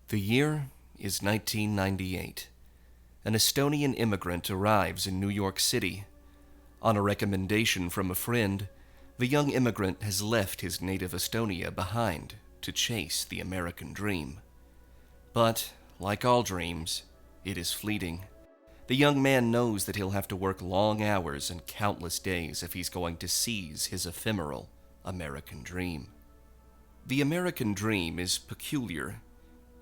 The year is 1998. An Estonian immigrant arrives in New York City. On a recommendation from a friend, the young immigrant has left his native Estonia behind to chase the American dream. But, like all dreams, it is fleeting. The young man knows that he'll have to work long hours and countless days if he's going to seize his ephemeral American dream. The American dream is peculiar,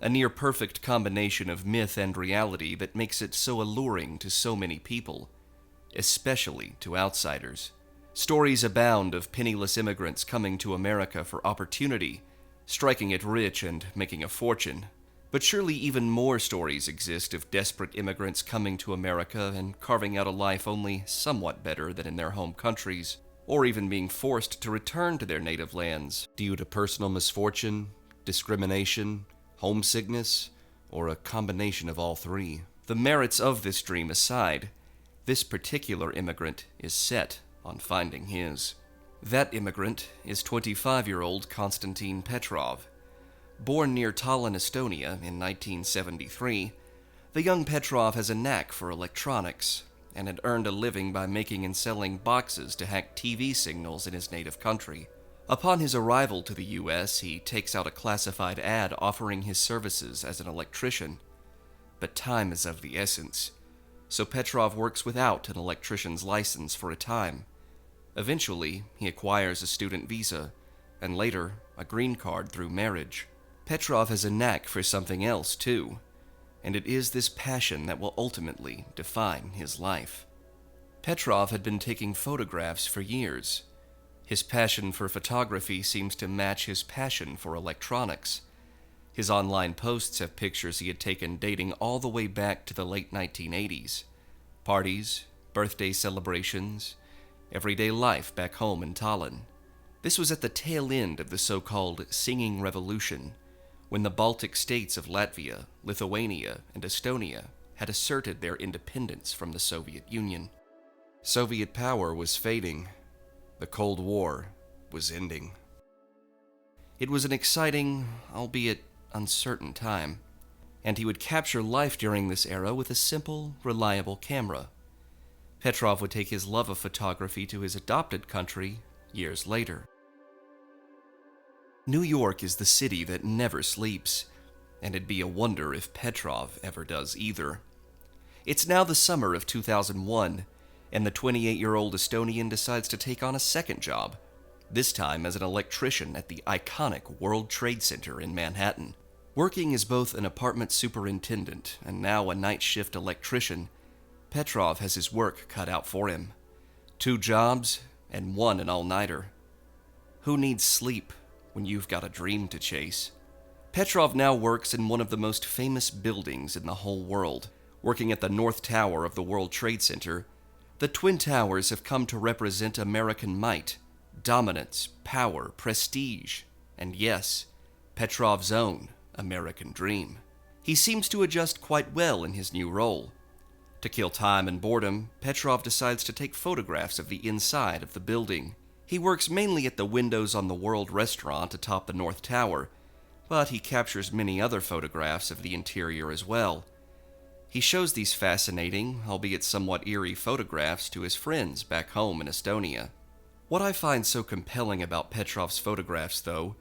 a near-perfect combination of myth and reality that makes it so alluring to so many people, especially to outsiders. Stories abound of penniless immigrants coming to America for opportunity, striking it rich and making a fortune. But surely even more stories exist of desperate immigrants coming to America and carving out a life only somewhat better than in their home countries, or even being forced to return to their native lands due to personal misfortune, discrimination, homesickness, or a combination of all three. The merits of this dream aside, this particular immigrant is set on finding his. That immigrant is 25-year-old Konstantin Petrov. Born near Tallinn, Estonia in 1973, the young Petrov has a knack for electronics and had earned a living by making and selling boxes to hack TV signals in his native country. Upon his arrival to the U.S., he takes out a classified ad offering his services as an electrician. But time is of the essence, so Petrov works without an electrician's license for a time. Eventually, he acquires a student visa, and later, a green card through marriage. Petrov has a knack for something else, too, and it is this passion that will ultimately define his life. Petrov had been taking photographs for years. His passion for photography seems to match his passion for electronics. His online posts have pictures he had taken dating all the way back to the late 1980s. Parties, birthday celebrations, everyday life back home in Tallinn. This was at the tail end of the so-called Singing Revolution, when the Baltic states of Latvia, Lithuania, and Estonia had asserted their independence from the Soviet Union. Soviet power was fading. The Cold War was ending. It was an exciting, albeit uncertain time, and he would capture life during this era with a simple, reliable camera. Petrov would take his love of photography to his adopted country years later. New York is the city that never sleeps, and it'd be a wonder if Petrov ever does either. It's now the summer of 2001, and the 28-year-old Estonian decides to take on a second job, this time as an electrician at the iconic World Trade Center in Manhattan. Working as both an apartment superintendent and now a night shift electrician, Petrov has his work cut out for him. 2 jobs and 1 an all-nighter. Who needs sleep when you've got a dream to chase? Petrov now works in one of the most famous buildings in the whole world. Working at the North Tower of the World Trade Center, the Twin Towers have come to represent American might, dominance, power, prestige, and yes, Petrov's own American dream. He seems to adjust quite well in his new role. To kill time and boredom, Petrov decides to take photographs of the inside of the building. He works mainly at the windows on the World Restaurant atop the North Tower, but he captures many other photographs of the interior as well. He shows these fascinating, albeit somewhat eerie photographs to his friends back home in Estonia. What I find so compelling about Petrov's photographs, though,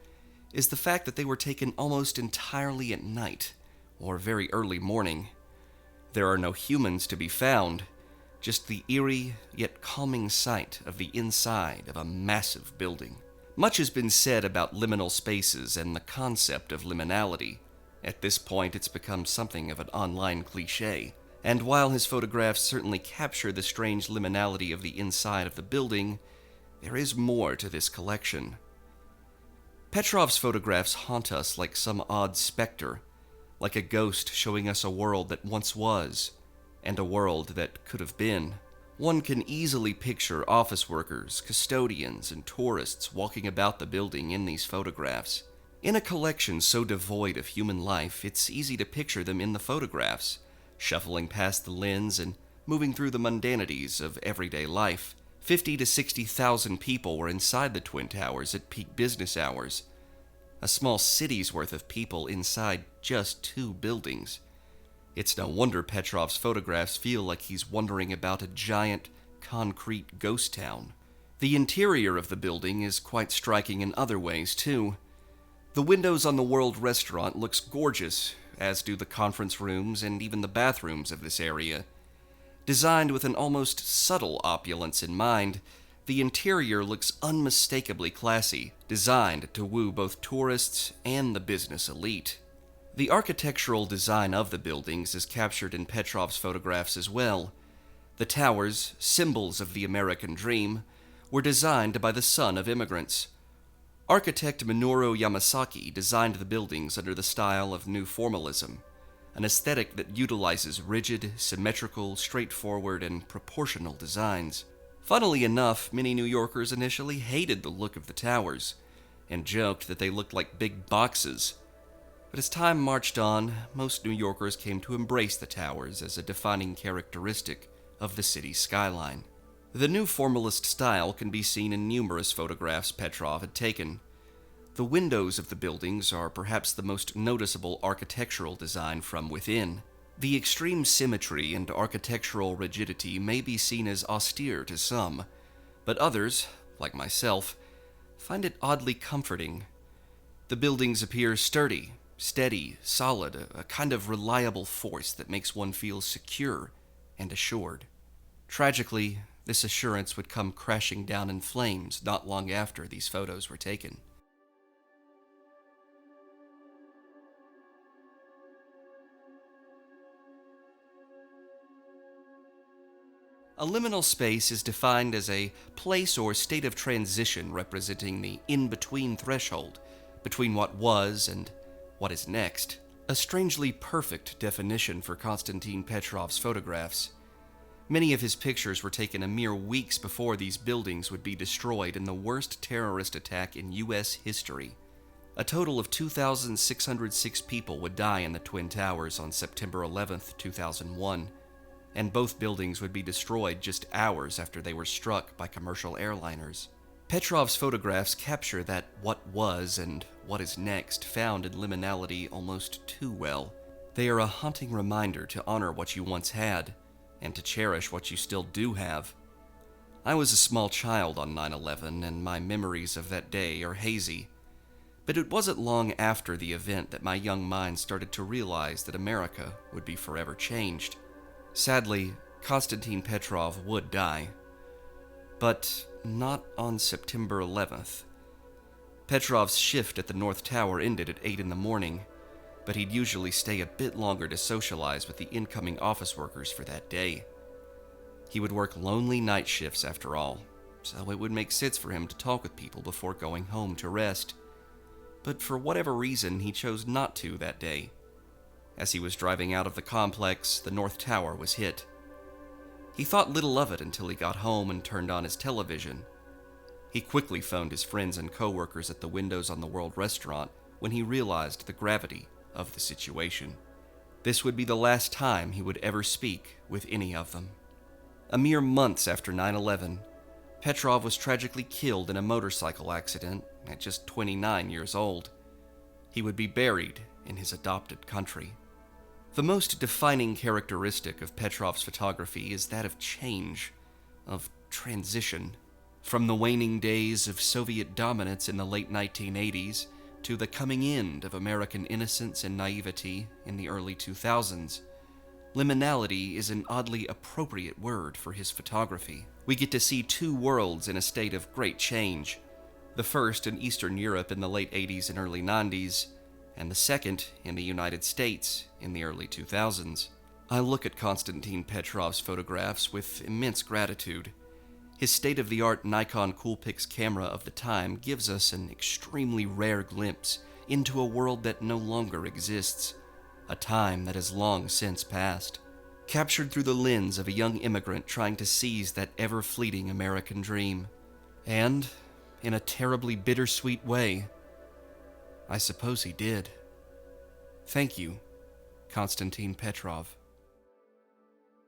is the fact that they were taken almost entirely at night, or very early morning. There are no humans to be found, just the eerie yet calming sight of the inside of a massive building. Much has been said about liminal spaces and the concept of liminality. At this point, it's become something of an online cliché, and while his photographs certainly capture the strange liminality of the inside of the building, there is more to this collection. Petrov's photographs haunt us like some odd specter, like a ghost showing us a world that once was, and a world that could have been. One can easily picture office workers, custodians, and tourists walking about the building in these photographs. In a collection so devoid of human life, it's easy to picture them in the photographs, shuffling past the lens and moving through the mundanities of everyday life. 50 to 60,000 people were inside the Twin Towers at peak business hours. a small city's worth of people inside just 2 buildings. It's no wonder Petrov's photographs feel like he's wandering about a giant, concrete ghost town. The interior of the building is quite striking in other ways, too. The windows on the World Restaurant looks gorgeous, as do the conference rooms and even the bathrooms of this area. Designed with an almost subtle opulence in mind, the interior looks unmistakably classy, designed to woo both tourists and the business elite. The architectural design of the buildings is captured in Petrov's photographs as well. The towers, symbols of the American dream, were designed by the son of immigrants. Architect Minoru Yamasaki designed the buildings under the style of New Formalism, an aesthetic that utilizes rigid, symmetrical, straightforward, and proportional designs. Funnily enough, many New Yorkers initially hated the look of the towers, and joked that they looked like big boxes. But as time marched on, most New Yorkers came to embrace the towers as a defining characteristic of the city's skyline. The New Formalist style can be seen in numerous photographs Petrov had taken. The windows of the buildings are perhaps the most noticeable architectural design from within. The extreme symmetry and architectural rigidity may be seen as austere to some, but others, like myself, find it oddly comforting. The buildings appear sturdy, steady, solid, a kind of reliable force that makes one feel secure and assured. Tragically, this assurance would come crashing down in flames not long after these photos were taken. A liminal space is defined as a place or state of transition representing the in-between threshold between what was and what is next. A strangely perfect definition for Konstantin Petrov's photographs. Many of his pictures were taken a mere weeks before these buildings would be destroyed in the worst terrorist attack in U.S. history. A total of 2,606 people would die in the Twin Towers on September 11, 2001. And both buildings would be destroyed just hours after they were struck by commercial airliners. Petrov's photographs capture that what was and what is next found in liminality almost too well. They are a haunting reminder to honor what you once had, and to cherish what you still do have. I was a small child on 9/11, and my memories of that day are hazy. But it wasn't long after the event that my young mind started to realize that America would be forever changed. Sadly, Konstantin Petrov would die. But not on September 11th. Petrov's shift at the North Tower ended at 8 in the morning, but he'd usually stay a bit longer to socialize with the incoming office workers for that day. He would work lonely night shifts after all, so it would make sense for him to talk with people before going home to rest. But for whatever reason, he chose not to that day. As he was driving out of the complex, the North Tower was hit. He thought little of it until he got home and turned on his television. He quickly phoned his friends and coworkers at the windows on the World Restaurant when he realized the gravity of the situation. This would be the last time he would ever speak with any of them. A mere months after 9/11, Petrov was tragically killed in a motorcycle accident at just 29 years old. He would be buried in his adopted country. The most defining characteristic of Petrov's photography is that of change, of transition. From the waning days of Soviet dominance in the late 1980s to the coming end of American innocence and naivety in the early 2000s, liminality is an oddly appropriate word for his photography. We get to see 2 worlds in a state of great change. The first in Eastern Europe in the late 80s and early 90s, and the second in the United States in the early 2000s. I look at Konstantin Petrov's photographs with immense gratitude. His state-of-the-art Nikon Coolpix camera of the time gives us an extremely rare glimpse into a world that no longer exists, a time that has long since passed. Captured through the lens of a young immigrant trying to seize that ever-fleeting American dream. And, in a terribly bittersweet way, I suppose he did. Thank you, Konstantin Petrov.